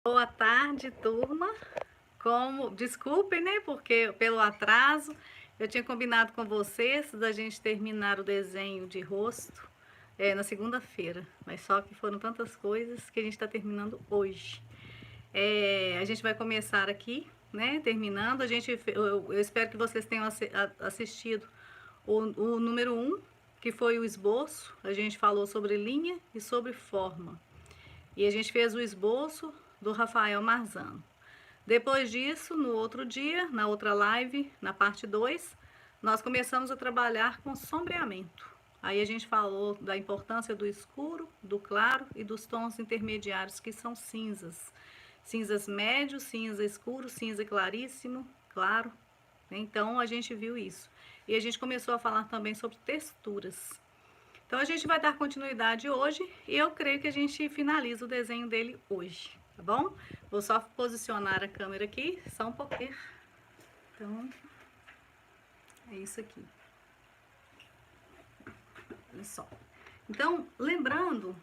Boa tarde, turma. Desculpem, né, porque pelo atraso, eu tinha combinado com vocês da gente terminar o desenho de rosto na segunda-feira, mas só que foram tantas coisas que a gente está terminando hoje. A gente vai começar aqui, né, terminando. Eu espero que vocês tenham assistido o número 1, que foi o esboço. A gente falou sobre linha e sobre forma. E a gente fez o esboço do Rafael Marzano. Depois disso, no outro dia, na outra live, na parte 2, nós começamos a trabalhar com sombreamento. Aí a gente falou da importância do escuro, do claro e dos tons intermediários, que são cinzas. Cinzas médio, cinza escuro, cinza claríssimo, claro. Então a gente viu isso. E a gente começou a falar também sobre texturas. Então a gente vai dar continuidade hoje e eu creio que a gente finaliza o desenho dele hoje, tá bom? Vou só posicionar a câmera aqui, só um pouquinho. Então, é isso aqui. Olha só. Então, lembrando,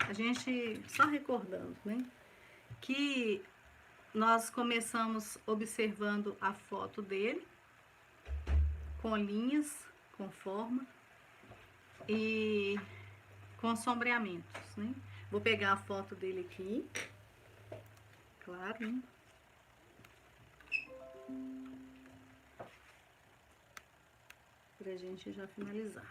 a gente, só recordando, né? Que nós começamos observando a foto dele, com linhas, com forma e com sombreamentos, né? Vou pegar a foto dele aqui, claro, né? Pra gente já finalizar.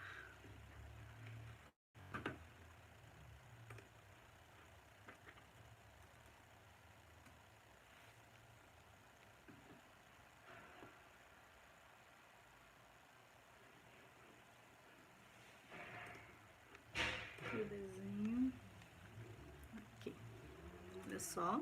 Aqui o desenho. Aqui. Olha só.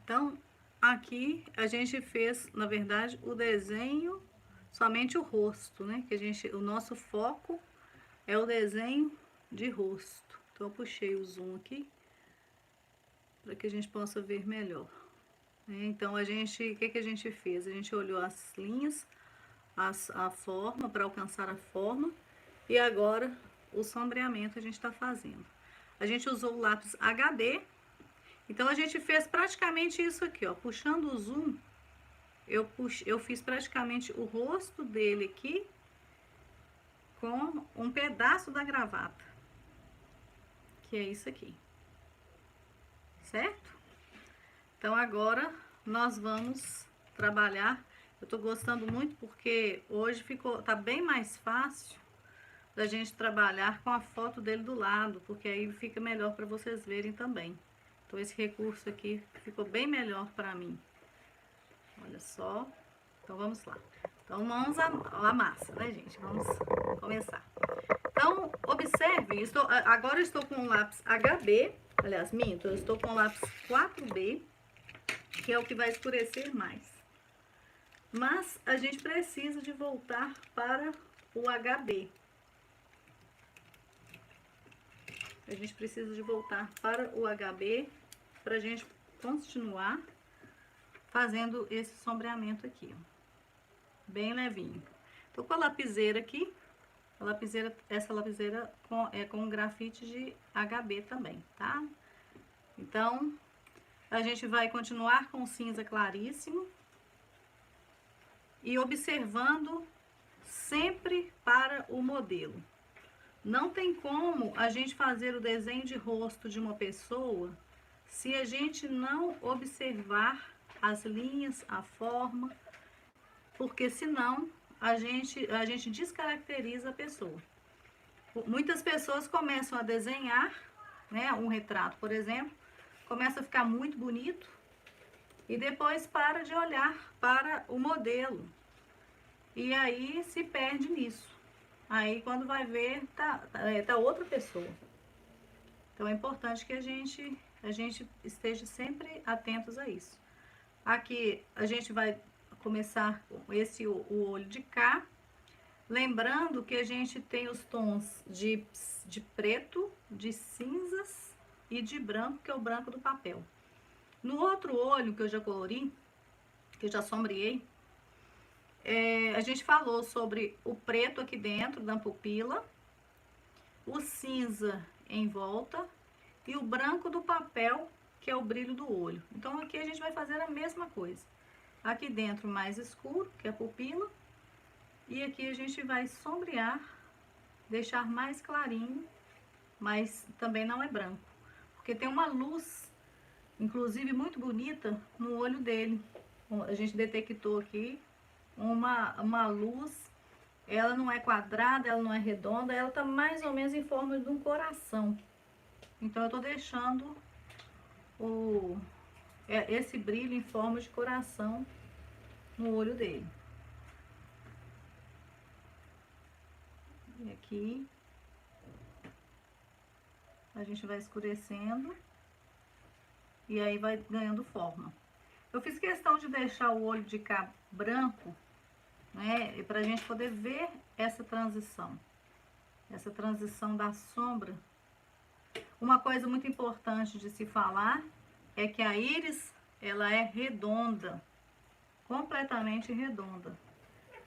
Então, aqui a gente fez, na verdade, o desenho, somente o rosto, né? O nosso foco é o desenho de rosto. Então, eu puxei o zoom aqui, para que a gente possa ver melhor. Então, o que a gente fez? A gente olhou as linhas, a forma, para alcançar a forma, e agora o sombreamento a gente está fazendo. A gente usou o lápis HB. Então, a gente fez praticamente isso aqui, ó. Puxando o zoom, eu fiz praticamente o rosto dele aqui com um pedaço da gravata, que é isso aqui, certo? Então, agora nós vamos trabalhar. Eu tô gostando muito porque hoje tá bem mais fácil da gente trabalhar com a foto dele do lado, porque aí fica melhor para vocês verem também. Então, esse recurso aqui ficou bem melhor para mim. Olha só. Então, vamos lá. Então, mãos à massa, né, gente? Vamos começar. Então, observe, agora eu estou com o lápis HB, aliás, minto, eu estou com o lápis 4B, que é o que vai escurecer mais. Mas a gente precisa de voltar para o HB. A gente precisa de voltar para o HB para a gente continuar fazendo esse sombreamento aqui, ó. Bem levinho. Tô com a lapiseira aqui. Essa lapiseira é com grafite de HB também, tá? Então, a gente vai continuar com cinza claríssimo e observando sempre para o modelo. Não tem como a gente fazer o desenho de rosto de uma pessoa se a gente não observar as linhas, a forma, porque senão a gente descaracteriza a pessoa. Muitas pessoas começam a desenhar, né, um retrato, por exemplo, começa a ficar muito bonito e depois para de olhar para o modelo. E aí se perde nisso. Aí quando vai ver, tá outra pessoa. Então é importante que a gente esteja sempre atentos a isso. Aqui a gente vai começar com o olho de cá. Lembrando que a gente tem os tons de preto, de cinzas e de branco, que é o branco do papel. No outro olho que eu já colori, que eu já sombreei, a gente falou sobre o preto aqui dentro da pupila, o cinza em volta e o branco do papel, que é o brilho do olho. Então aqui a gente vai fazer a mesma coisa. Aqui dentro mais escuro, que é a pupila, e aqui a gente vai sombrear, deixar mais clarinho, mas também não é branco, porque tem uma luz, inclusive muito bonita, no olho dele. A gente detectou aqui uma luz, ela não é quadrada, ela não é redonda, ela tá mais ou menos em forma de um coração. Então eu tô deixando esse brilho em forma de coração no olho dele. E aqui a gente vai escurecendo e aí vai ganhando forma. Eu fiz questão de deixar o olho de cá branco, né, pra gente poder ver essa transição da sombra. Uma coisa muito importante de se falar é que a íris, ela é redonda, completamente redonda.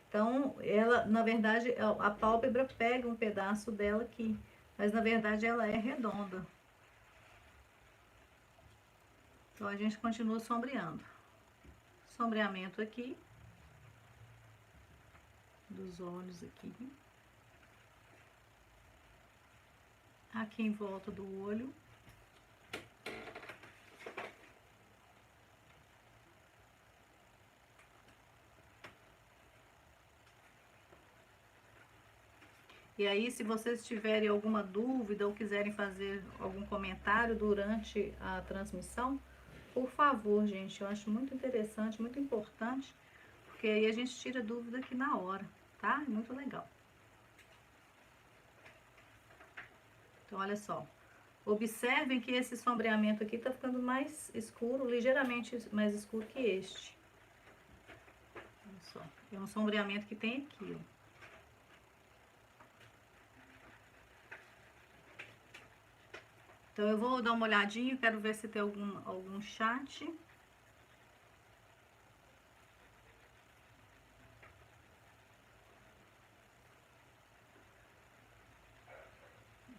Então, ela, na verdade, a pálpebra pega um pedaço dela aqui, mas na verdade ela é redonda. Então, a gente continua sombreando. Sombreamento aqui, dos olhos aqui. Aqui em volta do olho. E aí, se vocês tiverem alguma dúvida ou quiserem fazer algum comentário durante a transmissão, por favor, gente, eu acho muito interessante, muito importante, porque aí a gente tira dúvida aqui na hora, tá? É muito legal. Então, olha só. Observem que esse sombreamento aqui tá ficando mais escuro, ligeiramente mais escuro que este. Olha só. É um sombreamento que tem aqui, ó. Então, eu vou dar uma olhadinha, quero ver se tem algum chat.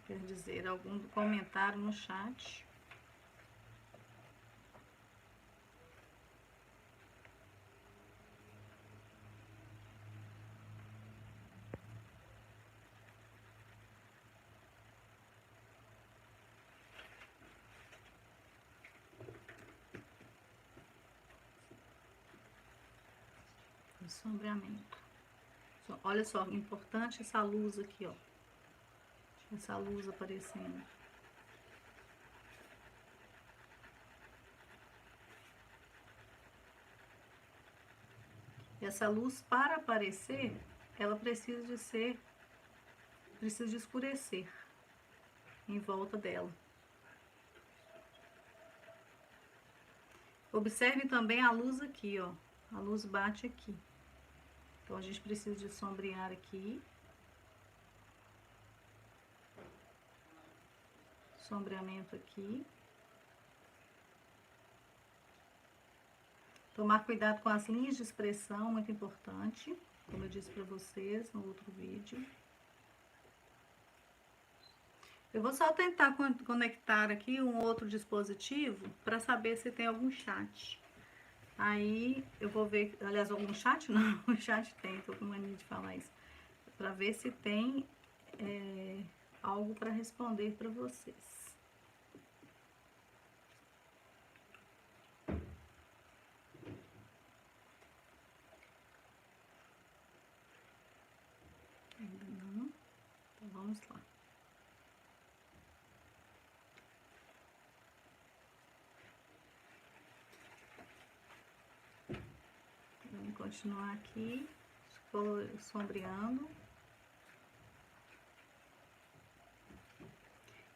Quer dizer, algum comentário no chat. Sombreamento. Olha só, importante essa luz aqui, ó. Essa luz aparecendo. Essa luz, para aparecer, ela precisa de escurecer em volta dela. Observe também a luz aqui, ó. A luz bate aqui. Então, a gente precisa de sombrear aqui. Sombreamento aqui. Tomar cuidado com as linhas de expressão, muito importante. Como eu disse para vocês no outro vídeo. Eu vou só tentar conectar aqui um outro dispositivo para saber se tem algum chat. Aí eu vou ver, aliás, algum chat? Não, o chat tem, tô com mania de falar isso. Para ver se tem algo para responder para vocês. Ainda não. Então vamos lá. Vamos continuar aqui, sombreando.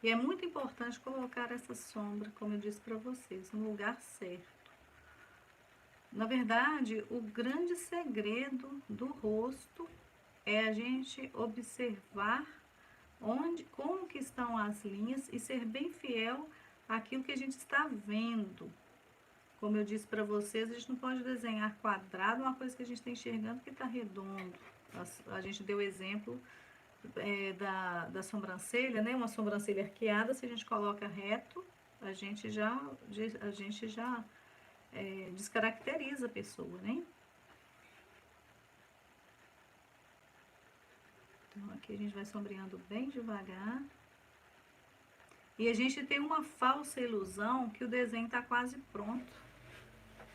E é muito importante colocar essa sombra, como eu disse para vocês, no lugar certo. Na verdade, o grande segredo do rosto é a gente observar como que estão as linhas e ser bem fiel àquilo que a gente está vendo. Como eu disse para vocês, a gente não pode desenhar quadrado, uma coisa que a gente está enxergando que está redondo. A gente deu o exemplo da sobrancelha, né? Uma sobrancelha arqueada, se a gente coloca reto, a gente já descaracteriza a pessoa, né? Então, aqui a gente vai sombreando bem devagar. E a gente tem uma falsa ilusão que o desenho tá quase pronto.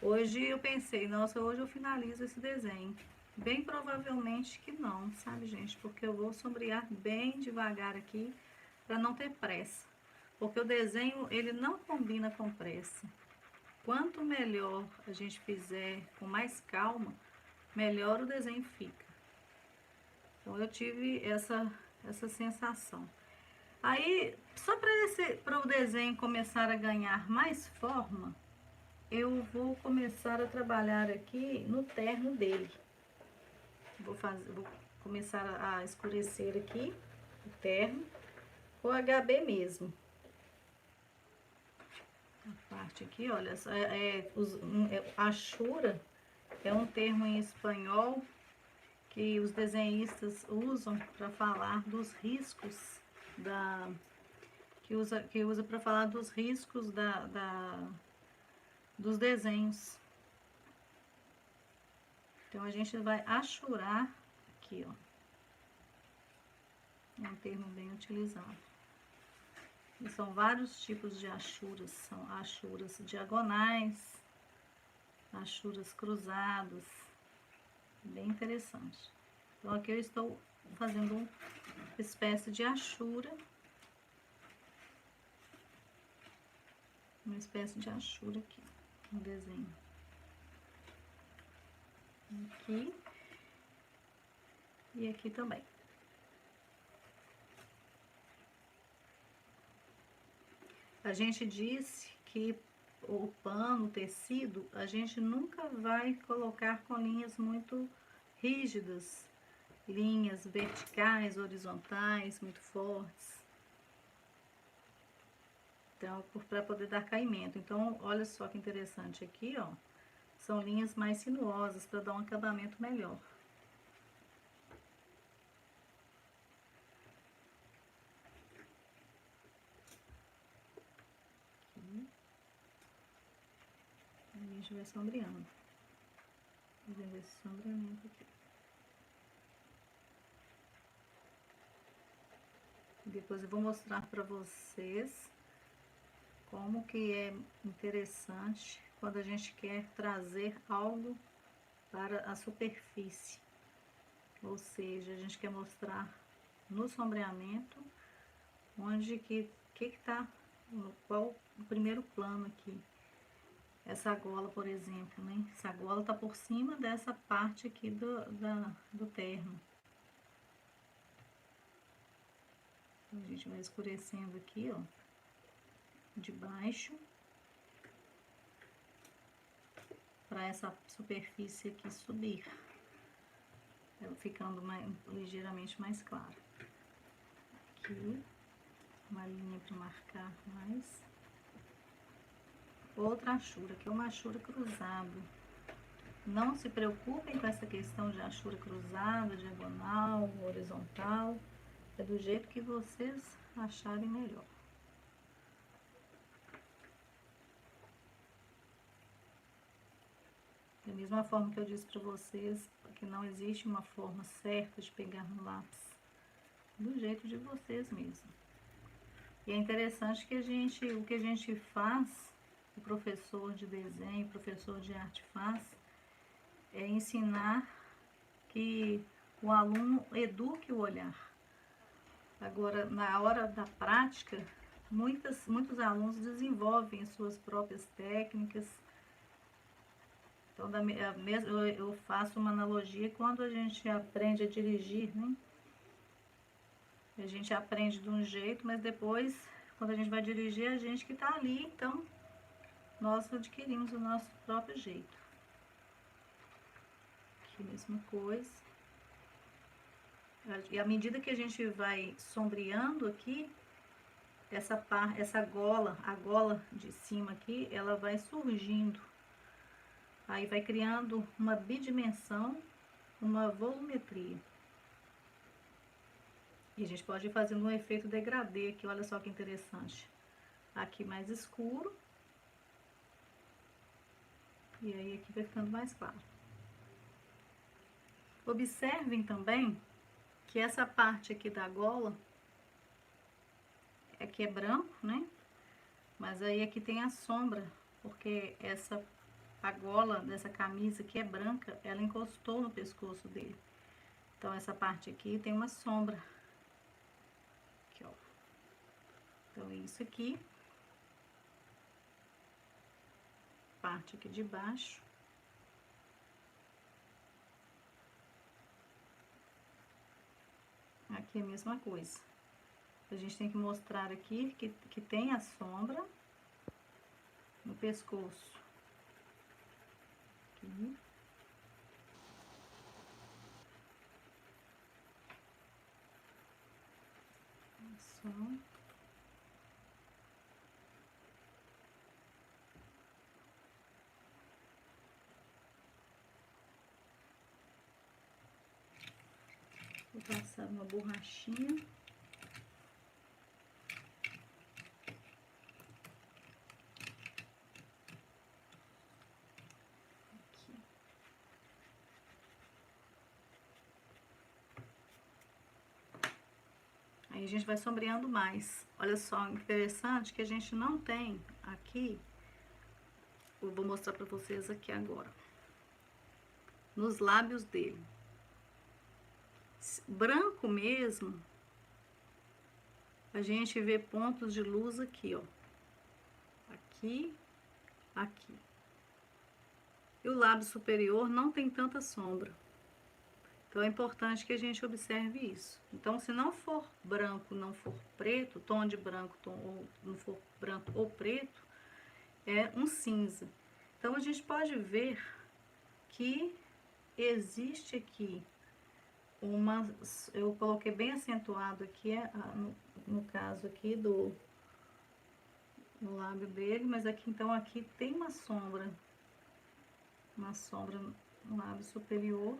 Hoje eu pensei, nossa, hoje eu finalizo esse desenho. Bem provavelmente que não, sabe, gente? Porque eu vou sombrear bem devagar aqui, para não ter pressa. Porque o desenho, ele não combina com pressa. Quanto melhor a gente fizer com mais calma, melhor o desenho fica. Então, eu tive essa sensação. Aí, só para o desenho começar a ganhar mais forma, eu vou começar a trabalhar aqui no terno dele. Vou começar a escurecer aqui o terno com HB mesmo. A parte aqui, olha, achura é um termo em espanhol que os desenhistas usam para falar dos riscos que usa para falar dos riscos dos desenhos. Então a gente vai achurar aqui, ó. É um termo bem utilizado. E são vários tipos de achuras, são achuras diagonais, achuras cruzadas, bem interessante. Então aqui eu estou fazendo uma espécie de achura, aqui no desenho. Aqui e aqui também. A gente disse que o pano, o tecido, a gente nunca vai colocar com linhas muito rígidas, linhas verticais, horizontais, muito fortes. Então, para poder dar caimento. Então, olha só que interessante aqui, ó. São linhas mais sinuosas para dar um acabamento melhor. A gente vai sombreando. Fazendo esse sombreamento aqui. E depois eu vou mostrar para vocês como que é interessante quando a gente quer trazer algo para a superfície. Ou seja, a gente quer mostrar no sombreamento onde que tá, qual o primeiro plano aqui. Essa gola, por exemplo, né? Essa gola tá por cima dessa parte aqui do terno. Então, a gente vai escurecendo aqui, ó, de baixo, para essa superfície aqui subir, ficando ligeiramente mais clara. Aqui, uma linha para marcar mais. Outra achura, que é uma achura cruzada. Não se preocupem com essa questão de achura cruzada, diagonal, horizontal. É do jeito que vocês acharem melhor. Da mesma forma que eu disse para vocês, que não existe uma forma certa de pegar no lápis. Do jeito de vocês mesmo. E é interessante que o que a gente faz, o professor de desenho, o professor de arte faz, é ensinar que o aluno eduque o olhar. Agora, na hora da prática, muitos alunos desenvolvem suas próprias técnicas. Então, eu faço uma analogia quando a gente aprende a dirigir, né? A gente aprende de um jeito, mas depois, quando a gente vai dirigir, a gente que tá ali, então, nós adquirimos o nosso próprio jeito. Aqui, mesma coisa. E à medida que a gente vai sombreando aqui, essa gola, a gola de cima aqui, ela vai surgindo. Aí vai criando uma bidimensão, uma volumetria. E a gente pode ir fazendo um efeito degradê aqui, olha só que interessante. aqui mais escuro. E aí aqui vai ficando mais claro. Observem também que essa parte aqui da gola, aqui é branco, né? Mas aí aqui tem a sombra, porque a gola dessa camisa aqui é branca, ela encostou no pescoço dele. Então essa parte aqui tem uma sombra. Aqui, ó. Então isso aqui, parte aqui de baixo. Aqui é a mesma coisa. A gente tem que mostrar aqui que tem a sombra no pescoço. Aqui. Só. Vou passar uma borrachinha. Aí a gente vai sombreando mais. Olha só, interessante que a gente não tem aqui. Eu vou mostrar pra vocês aqui agora. Nos lábios dele. Branco mesmo, a gente vê pontos de luz aqui, ó. Aqui, aqui. E o lábio superior não tem tanta sombra. Então é importante que a gente observe isso. Então, se não for branco, não for preto, tom de branco, ou não for branco ou preto, é um cinza. Então a gente pode ver que existe aqui eu coloquei bem acentuado aqui, no caso aqui no lábio dele, mas aqui, então, aqui tem uma sombra no lábio superior.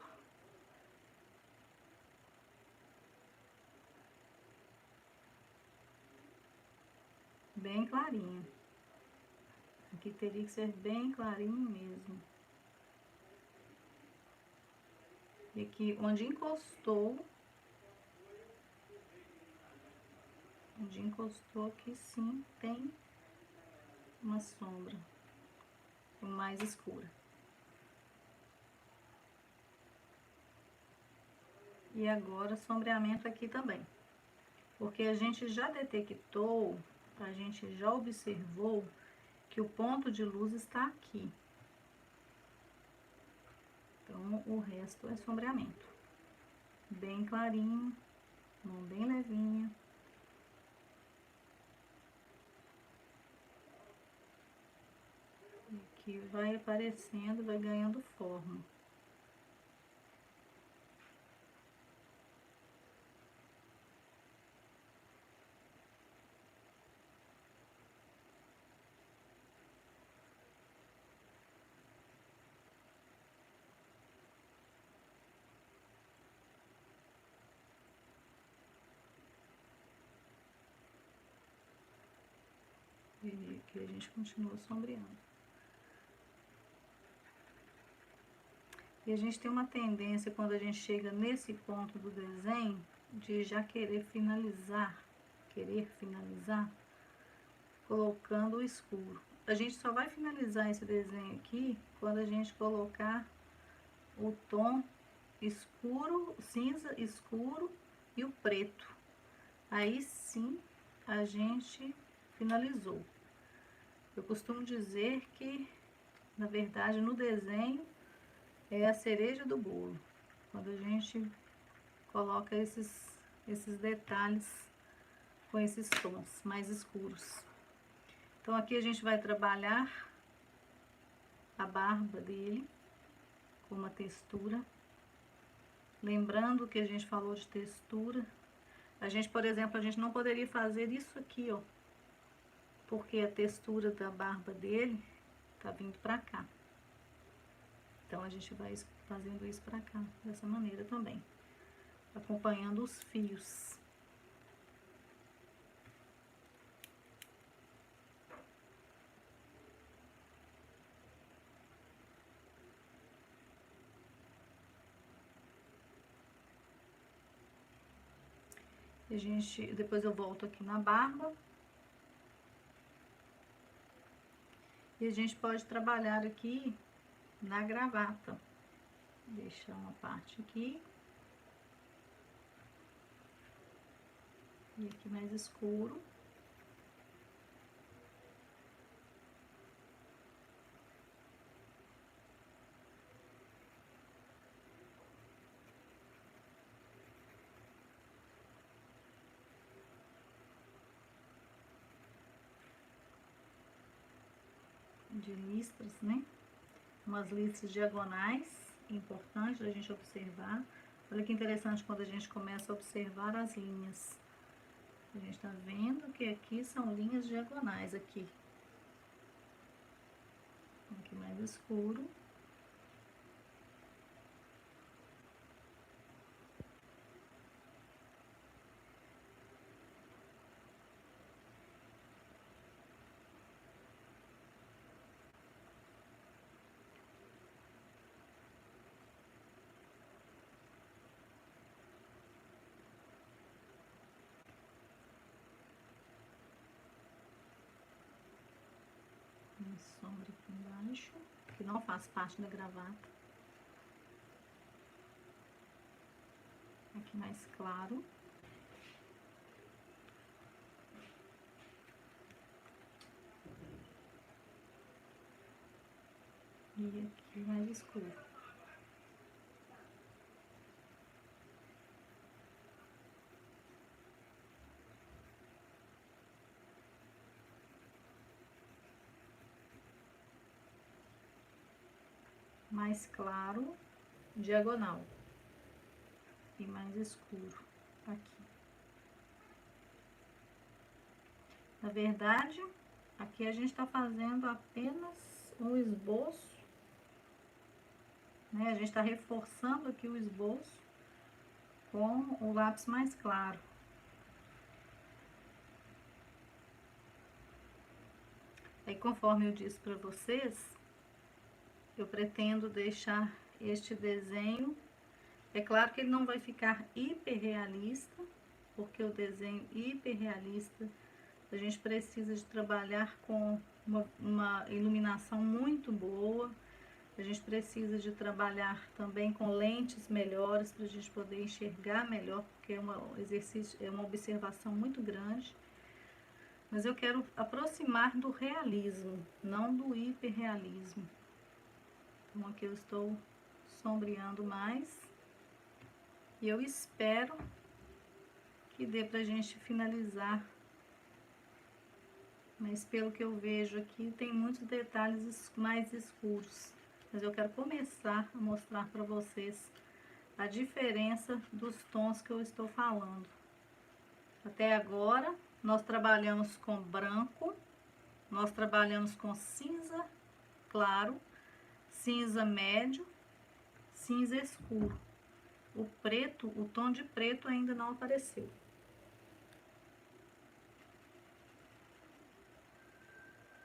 Bem clarinho. Aqui teria que ser bem clarinho mesmo. E aqui, onde encostou aqui, sim, tem uma sombra mais escura. E agora, sombreamento aqui também. Porque a gente já detectou, a gente já observou que o ponto de luz está aqui. Então, o resto é sombreamento. Bem clarinho, mão bem levinha. E aqui vai aparecendo, vai ganhando forma. E aqui a gente continua sombreando. E a gente tem uma tendência, quando a gente chega nesse ponto do desenho, de já querer finalizar, colocando o escuro. A gente só vai finalizar esse desenho aqui quando a gente colocar o tom escuro, cinza escuro e o preto. Aí sim a gente finalizou. Eu costumo dizer que, na verdade, no desenho é a cereja do bolo, quando a gente coloca esses detalhes com esses tons mais escuros. Então aqui a gente vai trabalhar a barba dele com uma textura. Lembrando que a gente falou de textura, a gente, por exemplo, a gente não poderia fazer isso aqui, ó, porque a textura da barba dele tá vindo pra cá. Então a gente vai fazendo isso pra cá, dessa maneira também, acompanhando os fios. Depois eu volto aqui na barba. E a gente pode trabalhar aqui na gravata. Deixar uma parte aqui. E aqui mais escuro. De listras, né? Umas listras diagonais, importante a gente observar. Olha que interessante quando a gente começa a observar as linhas. A gente tá vendo que aqui são linhas diagonais aqui. Aqui mais escuro. Uma sombra aqui embaixo, que não faz parte da gravata. Aqui mais claro. E aqui mais escuro. Mais claro, diagonal. E mais escuro aqui. Na verdade, aqui a gente tá fazendo apenas um esboço, né? A gente tá reforçando aqui o esboço com o lápis mais claro. Aí, conforme eu disse para vocês, eu pretendo deixar este desenho. É claro que ele não vai ficar hiperrealista, porque o desenho hiperrealista a gente precisa de trabalhar com uma iluminação muito boa. A gente precisa de trabalhar também com lentes melhores para a gente poder enxergar melhor, porque é um exercício, é uma observação muito grande. Mas eu quero aproximar do realismo, não do hiperrealismo. Então aqui eu estou sombreando mais. E eu espero que dê pra gente finalizar. Mas pelo que eu vejo aqui, tem muitos detalhes mais escuros. Mas eu quero começar a mostrar para vocês a diferença dos tons que eu estou falando. Até agora, nós trabalhamos com branco, nós trabalhamos com cinza claro, cinza médio, cinza escuro. O preto, o tom de preto ainda não apareceu.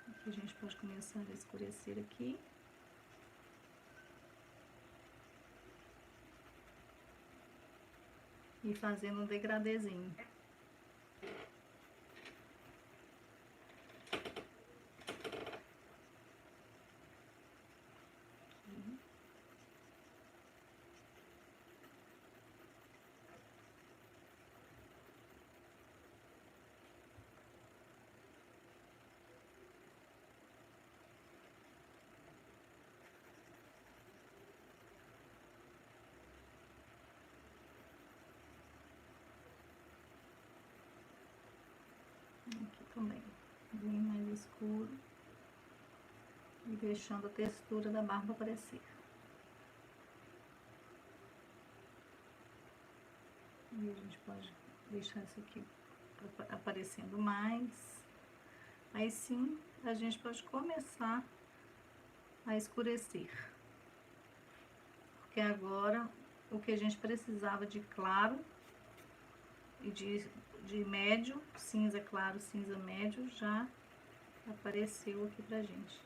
Aqui a gente pode começar a escurecer aqui. E fazendo um degradêzinho. Aqui também, bem mais escuro. E deixando a textura da barba aparecer. E a gente pode deixar isso aqui aparecendo mais. Aí sim, a gente pode começar a escurecer. Porque agora, o que a gente precisava de claro e de médio, cinza claro, cinza médio, já apareceu aqui pra gente.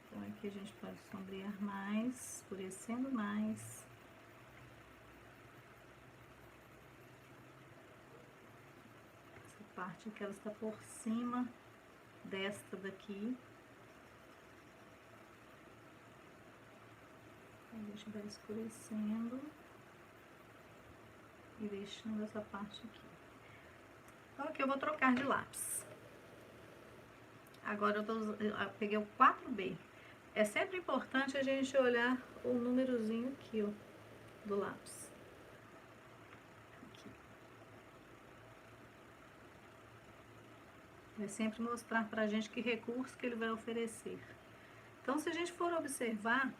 Então aqui a gente pode sombrear mais, escurecendo mais. parte que ela está por cima desta daqui. A gente vai escurecendo e deixando essa parte aqui. Então aqui eu vou trocar de lápis. Agora eu peguei o 4B. É sempre importante a gente olhar o númerozinho aqui, ó, do lápis. Aqui. Vai sempre mostrar pra gente que recurso que ele vai oferecer. Então, se a gente for observar,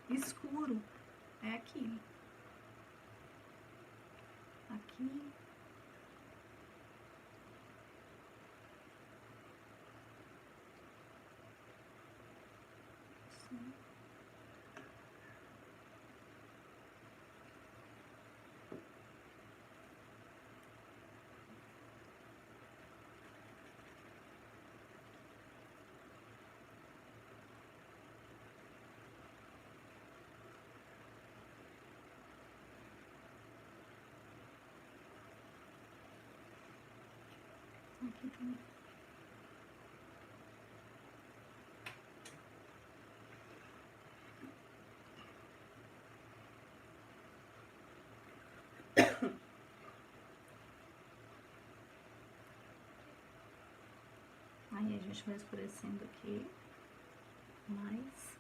escuro é aqui. Aqui. Assim. Aqui também. Aí a gente vai escurecendo aqui mais.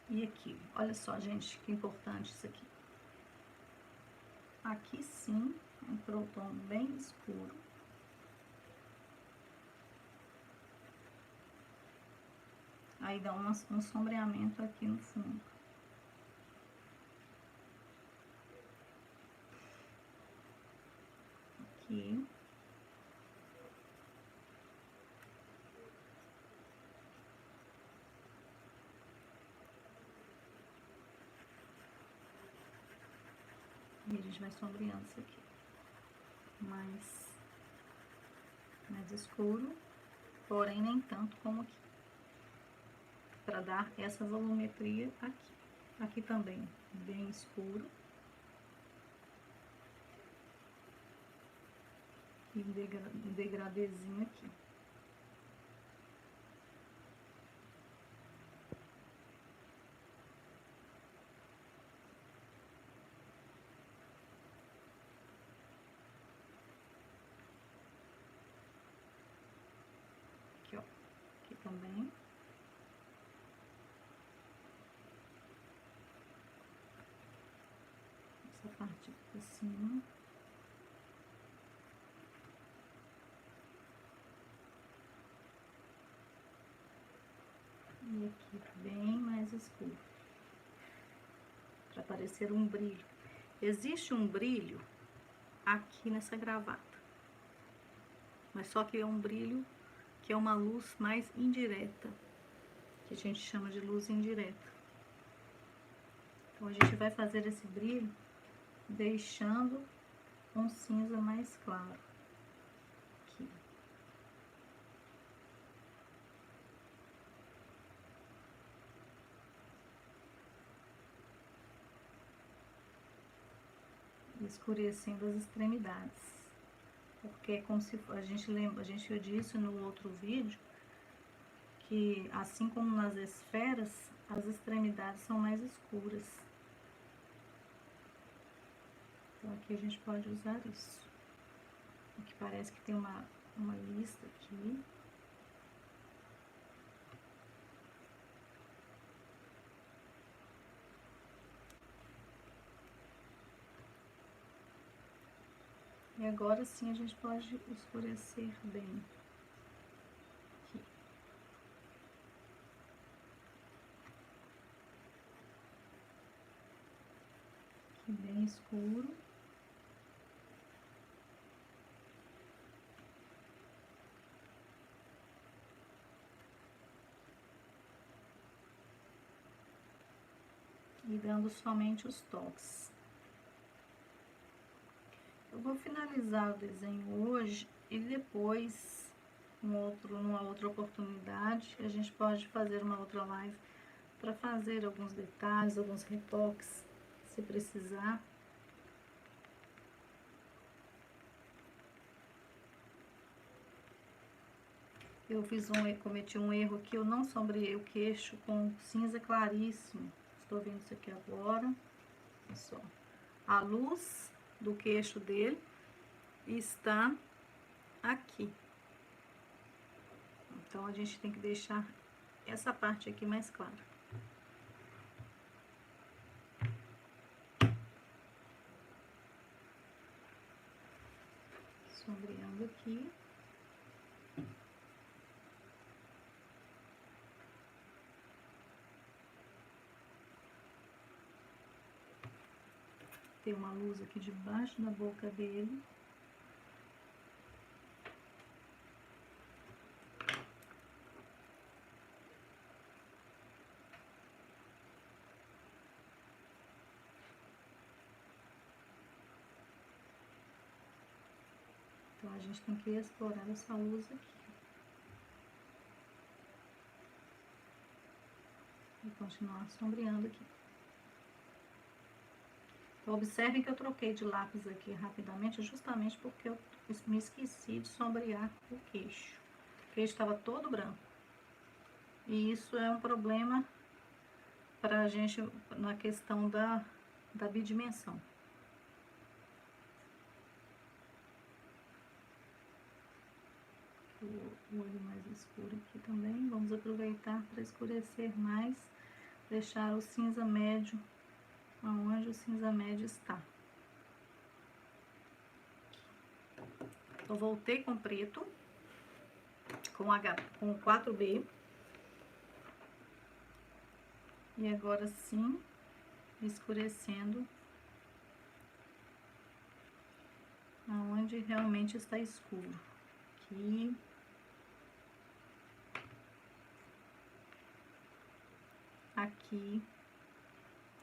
E aqui, olha só, gente, que importante isso aqui. Aqui sim, entrou o tom bem escuro. Aí dá um sombreamento aqui no fundo. Aqui. E a gente vai sombreando isso aqui. Mais escuro, porém nem tanto como aqui. Para dar essa volumetria aqui. Aqui também, bem escuro. E um degradezinho aqui. Aqui, ó. Aqui também. Essa parte aqui por cima. E aqui bem mais escuro. Para parecer um brilho. Existe um brilho aqui nessa gravata. Mas só que é um brilho que é uma luz mais indireta. Que a gente chama de luz indireta. Então, a gente vai fazer esse brilho deixando um cinza mais claro. Aqui. Escurecendo as extremidades. Porque é como se a gente disse no outro vídeo que assim como nas esferas, as extremidades são mais escuras. Então aqui a gente pode usar isso. Aqui parece que tem uma lista aqui. E agora sim a gente pode escurecer bem. Aqui. Aqui bem escuro. E dando somente os toques. Eu vou finalizar o desenho hoje e depois numa outra oportunidade. A gente pode fazer uma outra live para fazer alguns detalhes, alguns retoques, se precisar. Eu cometi um erro aqui, eu não sombreei o queixo com cinza claríssimo. Estou vendo isso aqui agora. Olha só. A luz do queixo dele está aqui. Então, a gente tem que deixar essa parte aqui mais clara. Sombreando aqui. Tem uma luz aqui debaixo da boca dele. Então, a gente tem que explorar essa luz aqui. E continuar sombreando aqui. Então, observem que eu troquei de lápis aqui rapidamente, justamente porque eu me esqueci de sombrear o queixo. O queixo estava todo branco. E isso é um problema para a gente na questão da bidimensão. O olho mais escuro aqui também. Vamos aproveitar para escurecer mais, deixar o cinza médio aonde o cinza médio está. Eu voltei com preto, com o 4B. E agora sim, escurecendo aonde realmente está escuro. Aqui. Aqui.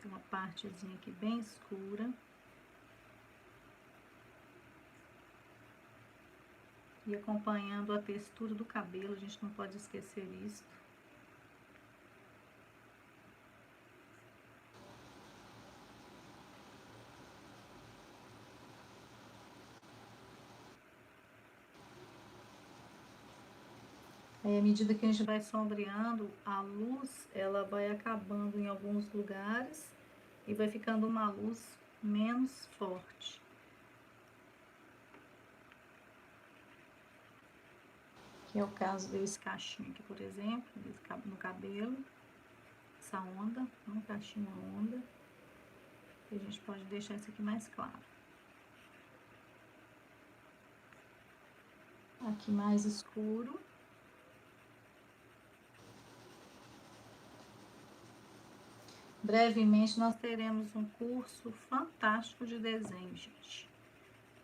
Tem uma partezinha aqui bem escura. E acompanhando a textura do cabelo, a gente não pode esquecer isso. Aí, à medida que a gente vai sombreando, a luz, ela vai acabando em alguns lugares e vai ficando uma luz menos forte. Que é o caso desse cachinho aqui, por exemplo, no cabelo. Essa onda, um cachinho onda. E a gente pode deixar isso aqui mais claro. Aqui mais escuro. Brevemente nós teremos um curso fantástico de desenho, gente.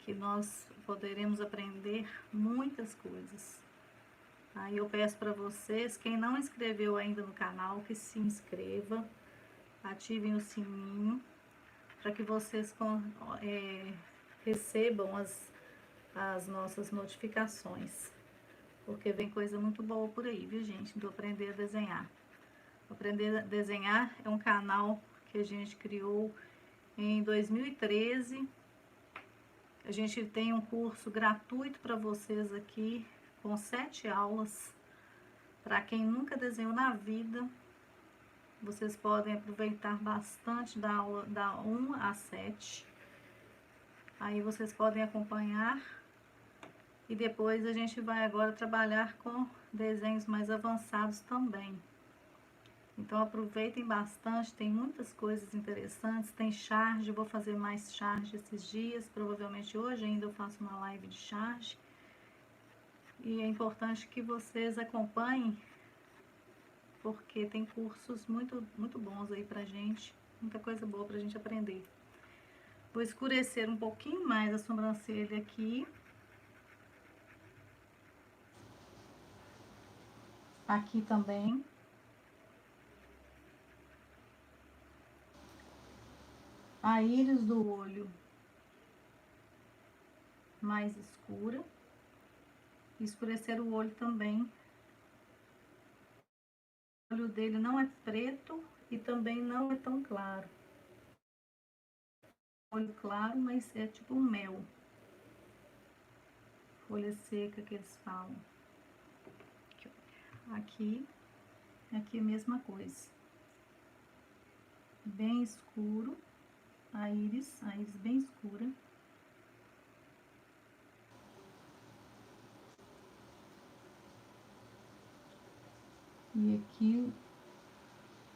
Que nós poderemos aprender muitas coisas. Aí eu peço para vocês, quem não inscreveu ainda no canal, que se inscreva, ativem o sininho, para que vocês recebam as nossas notificações. Porque vem coisa muito boa por aí, viu, gente? Do Aprender a Desenhar. Aprender a Desenhar é um canal que a gente criou em 2013. A gente tem um curso gratuito para vocês aqui, com 7 aulas. Para quem nunca desenhou na vida, vocês podem aproveitar bastante da aula da 1 a 7. Aí vocês podem acompanhar. E depois a gente vai agora trabalhar com desenhos mais avançados também. Então aproveitem bastante, tem muitas coisas interessantes, tem charge, eu vou fazer mais charge esses dias, provavelmente hoje ainda eu faço uma live de charge. E é importante que vocês acompanhem, porque tem cursos muito, muito bons aí pra gente, muita coisa boa pra gente aprender. Vou escurecer um pouquinho mais a sobrancelha aqui. Aqui também. A íris do olho mais escura. escurecer o olho também. O olho dele não é preto e também não é tão claro. Olho claro, mas é tipo um mel. Folha seca que eles falam. Aqui a mesma coisa. Bem escuro, a íris bem escura. E aqui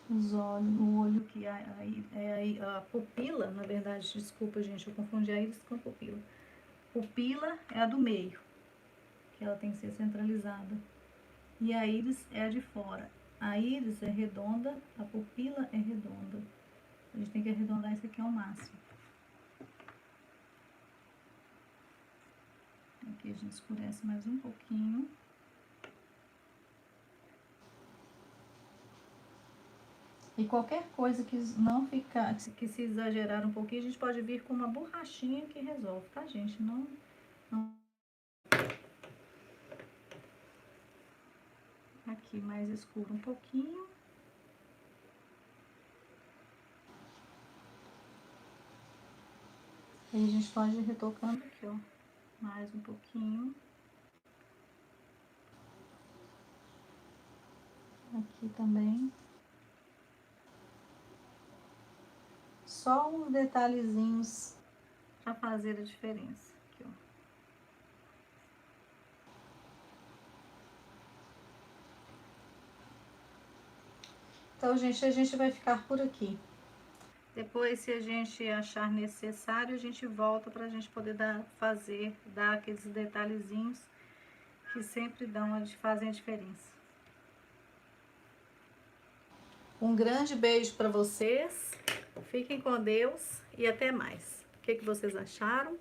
os olhos, o olho que a pupila, na verdade, desculpa gente, eu confundi a íris com a pupila. Pupila é a do meio, que ela tem que ser centralizada. E a íris é a de fora. A íris é redonda, a pupila é redonda. A gente tem que arredondar isso aqui ao máximo. Aqui a gente escurece mais um pouquinho. E qualquer coisa que não ficar, que se exagerar um pouquinho, a gente pode vir com uma borrachinha que resolve, tá, gente? Não. Aqui mais escuro um pouquinho. Aí a gente pode ir retocando aqui, ó, mais um pouquinho. Aqui também. Só uns detalhezinhos para fazer a diferença. Aqui, ó. Então, gente, a gente vai ficar por aqui. Depois, se a gente achar necessário, a gente volta para a gente poder dar aqueles detalhezinhos que sempre fazem a diferença. Um grande beijo para vocês, fiquem com Deus e até mais. O que vocês acharam?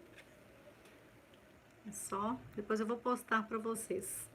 É só, depois eu vou postar para vocês.